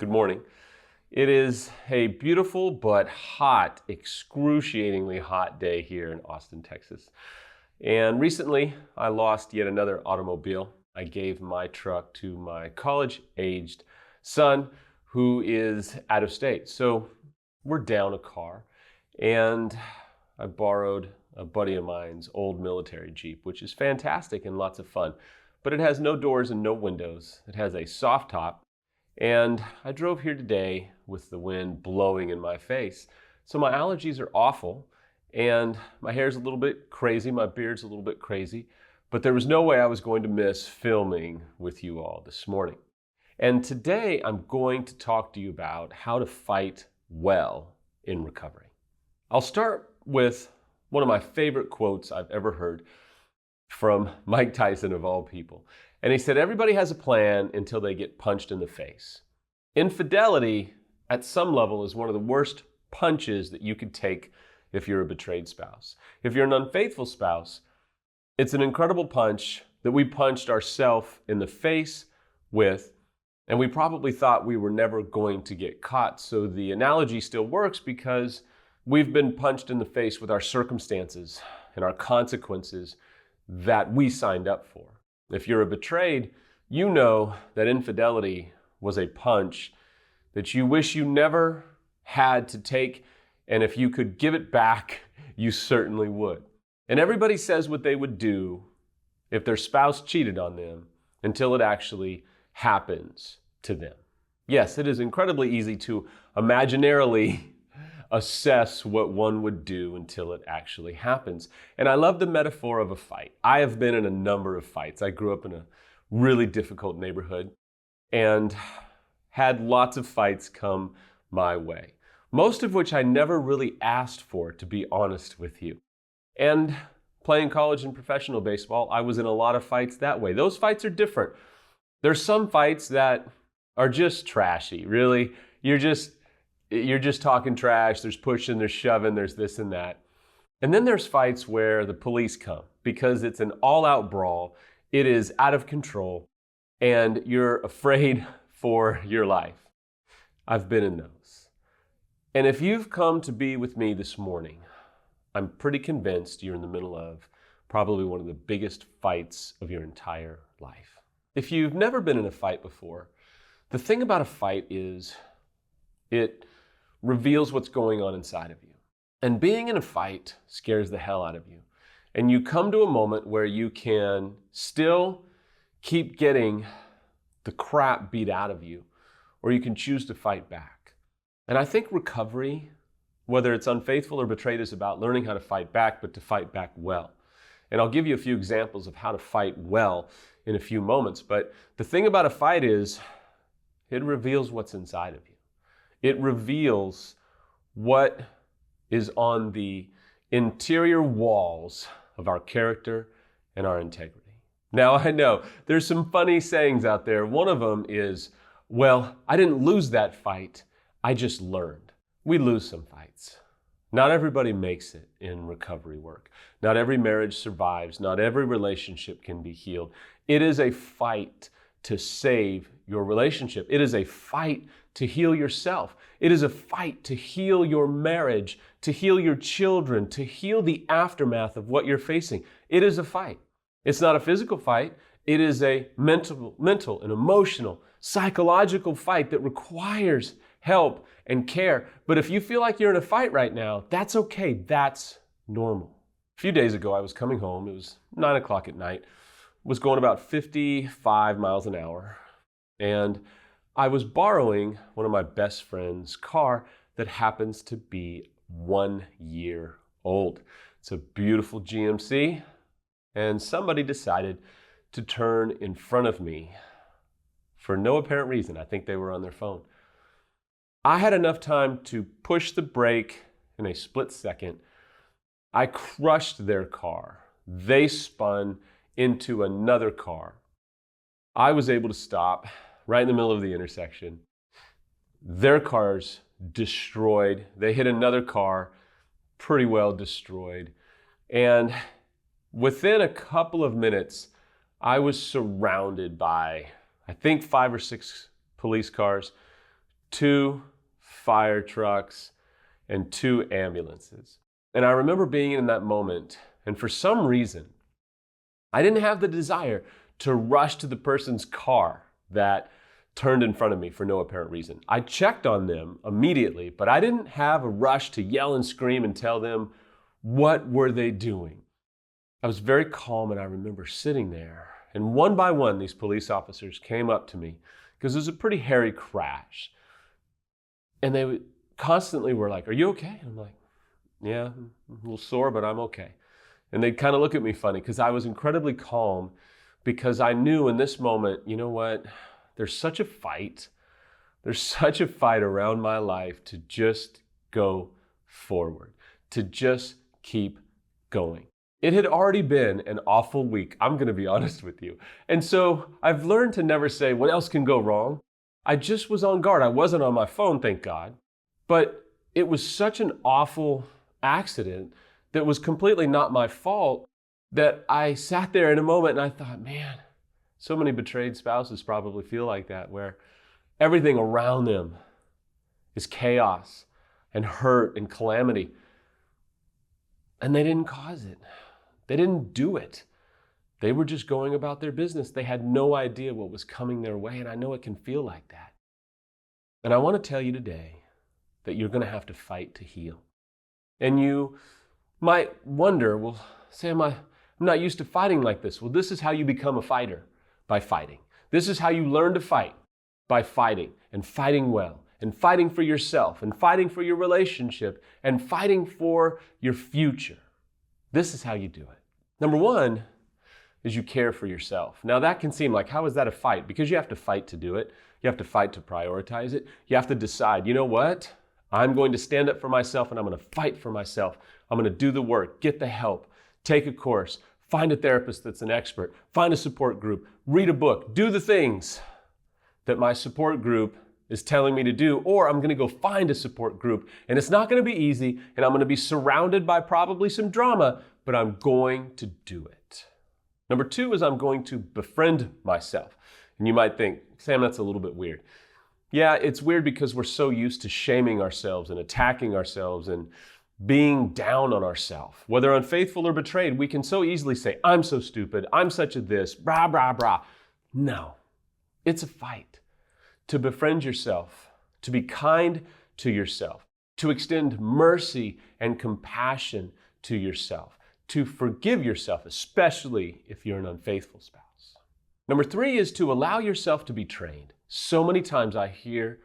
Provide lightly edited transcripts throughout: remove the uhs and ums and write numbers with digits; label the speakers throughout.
Speaker 1: Good morning. It is a beautiful but hot, excruciatingly hot day here in Austin, Texas. And recently, I lost yet another automobile. I gave my truck to my college-aged son who is out of state. So we're down a car, and I borrowed a buddy of mine's old military Jeep, which is fantastic and lots of fun. But it has no doors and no windows. It has a soft top. And I drove here today with the wind blowing in my face. So my allergies are awful, and my hair's a little bit crazy, my beard's a little bit crazy, but there was no way I was going to miss filming with you all this morning. And today I'm going to talk to you about how to fight well in recovery. I'll start with one of my favorite quotes I've ever heard from Mike Tyson, of all people. And he said, everybody has a plan until they get punched in the face. Infidelity, at some level, is one of the worst punches that you could take if you're a betrayed spouse. If you're an unfaithful spouse, it's an incredible punch that we punched ourselves in the face with, and we probably thought we were never going to get caught. So the analogy still works because we've been punched in the face with our circumstances and our consequences that we signed up for. If you're a betrayed, you know that infidelity was a punch that you wish you never had to take, and if you could give it back, you certainly would. And everybody says what they would do if their spouse cheated on them until it actually happens to them. Yes, it is incredibly easy to imaginarily assess what one would do until it actually happens. And I love the metaphor of a fight. I have been in a number of fights. I grew up in a really difficult neighborhood and had lots of fights come my way, most of which I never really asked for, to be honest with you. And playing college and professional baseball, I was in a lot of fights that way. Those fights are different. There's some fights that are just trashy, really. You're just talking trash, there's pushing, there's shoving, there's this and that. And then there's fights where the police come because it's an all-out brawl, it is out of control, and you're afraid for your life. I've been in those. And if you've come to be with me this morning, I'm pretty convinced you're in the middle of probably one of the biggest fights of your entire life. If you've never been in a fight before, the thing about a fight is it reveals what's going on inside of you. And being in a fight scares the hell out of you. And you come to a moment where you can still keep getting the crap beat out of you, or you can choose to fight back. And I think recovery, whether it's unfaithful or betrayed, is about learning how to fight back, but to fight back well. And I'll give you a few examples of how to fight well in a few moments. But the thing about a fight is it reveals what's inside of you. It reveals what is on the interior walls of our character and our integrity. Now, I know there's some funny sayings out there. One of them is, well, I didn't lose that fight, I just learned. We lose some fights. Not everybody makes it in recovery work. Not every marriage survives. Not every relationship can be healed. It is a fight to save your relationship. It is a fight to heal yourself. It is a fight to heal your marriage, to heal your children, to heal the aftermath of what you're facing. It is a fight. It's not a physical fight. It is a mental and emotional, psychological fight that requires help and care. But if you feel like you're in a fight right now, that's okay. That's normal. A few days ago, I was coming home. It was 9 o'clock at night. Was going about 55 miles an hour. And I was borrowing one of my best friend's car that happens to be 1 year old. It's a beautiful GMC, and somebody decided to turn in front of me for no apparent reason. I think they were on their phone. I had enough time to push the brake in a split second. I crushed their car. They spun into another car. I was able to stop right in the middle of the intersection. Their car's destroyed. They hit another car, pretty well destroyed. And within a couple of minutes, I was surrounded by, I think, 5 or 6 police cars, 2 fire trucks, and 2 ambulances. And I remember being in that moment, and for some reason, I didn't have the desire to rush to the person's car that turned in front of me for no apparent reason. I checked on them immediately, but I didn't have a rush to yell and scream and tell them what were they doing. I was very calm, and I remember sitting there, and one by one, these police officers came up to me because it was a pretty hairy crash. And they constantly were like, "Are you okay?" And I'm like, "Yeah, I'm a little sore, but I'm okay." And they'd kind of look at me funny because I was incredibly calm, because I knew in this moment, you know what? There's such a fight. There's such a fight around my life to just go forward, to just keep going. It had already been an awful week, I'm going to be honest with you. And so I've learned to never say, what else can go wrong? I just was on guard. I wasn't on my phone, thank God. But it was such an awful accident that was completely not my fault that I sat there in a moment and I thought, man, so many betrayed spouses probably feel like that, where everything around them is chaos and hurt and calamity. And they didn't cause it. They didn't do it. They were just going about their business. They had no idea what was coming their way, and I know it can feel like that. And I want to tell you today that you're going to have to fight to heal. And you might wonder, well, Sam, I'm not used to fighting like this. Well, this is how you become a fighter, by fighting. This is how you learn to fight, by fighting, and fighting well, and fighting for yourself, and fighting for your relationship, and fighting for your future. This is how you do it. Number one is you care for yourself. Now that can seem like, how is that a fight? Because you have to fight to do it. You have to fight to prioritize it. You have to decide, you know what? I'm going to stand up for myself, and I'm going to fight for myself. I'm going to do the work, get the help, take a course, find a therapist that's an expert, find a support group, read a book, do the things that my support group is telling me to do, or I'm going to go find a support group, and it's not going to be easy, and I'm going to be surrounded by probably some drama, but I'm going to do it. Number two is I'm going to befriend myself. And you might think, Sam, that's a little bit weird. Yeah, it's weird because we're so used to shaming ourselves and attacking ourselves and being down on ourselves. Whether unfaithful or betrayed, we can so easily say, I'm so stupid, I'm such a this, brah, brah, brah. No, it's a fight. To befriend yourself, to be kind to yourself, to extend mercy and compassion to yourself, to forgive yourself, especially if you're an unfaithful spouse. Number three is to allow yourself to be trained. So many times I hear,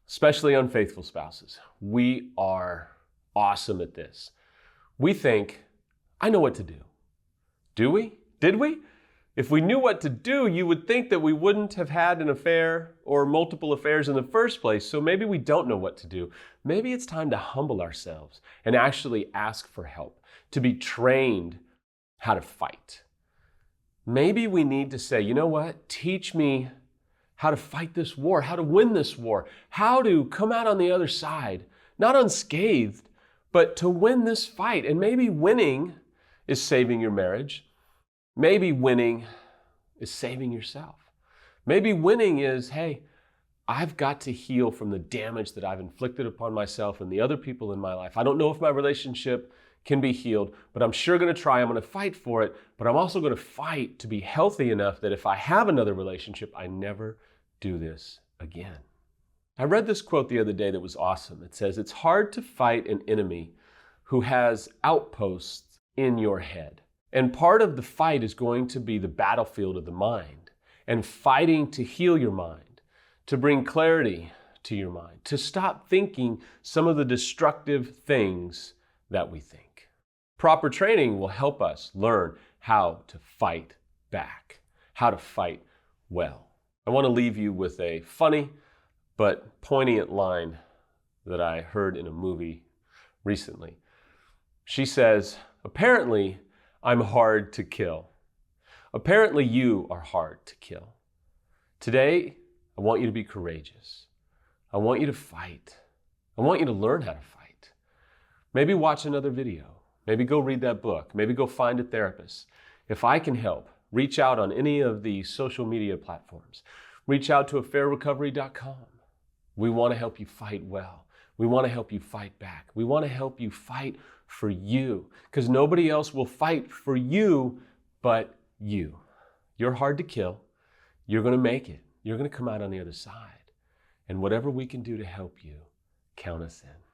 Speaker 1: especially unfaithful spouses, we are awesome at this. We think, I know what to do. Do we? Did we? If we knew what to do, you would think that we wouldn't have had an affair or multiple affairs in the first place, so maybe we don't know what to do. Maybe it's time to humble ourselves and actually ask for help, to be trained how to fight. Maybe we need to say, you know what? Teach me how to fight this war, how to win this war, how to come out on the other side, not unscathed, but to win this fight. And maybe winning is saving your marriage. Maybe winning is saving yourself. Maybe winning is, hey, I've got to heal from the damage that I've inflicted upon myself and the other people in my life. I don't know if my relationship can be healed, but I'm sure going to try. I'm going to fight for it, but I'm also going to fight to be healthy enough that if I have another relationship, I never do this again. I read this quote the other day that was awesome. It says, it's hard to fight an enemy who has outposts in your head. And part of the fight is going to be the battlefield of the mind and fighting to heal your mind, to bring clarity to your mind, to stop thinking some of the destructive things that we think. Proper training will help us learn how to fight back, how to fight well. I want to leave you with a funny but poignant line that I heard in a movie recently. She says, apparently, I'm hard to kill. Apparently, you are hard to kill. Today, I want you to be courageous. I want you to fight. I want you to learn how to fight. Maybe watch another video. Maybe go read that book. Maybe go find a therapist. If I can help, reach out on any of the social media platforms. Reach out to affairrecovery.com. We want to help you fight well. We want to help you fight back. We want to help you fight for you, because nobody else will fight for you but you. You're hard to kill. You're going to make it. You're going to come out on the other side. And whatever we can do to help you, count us in.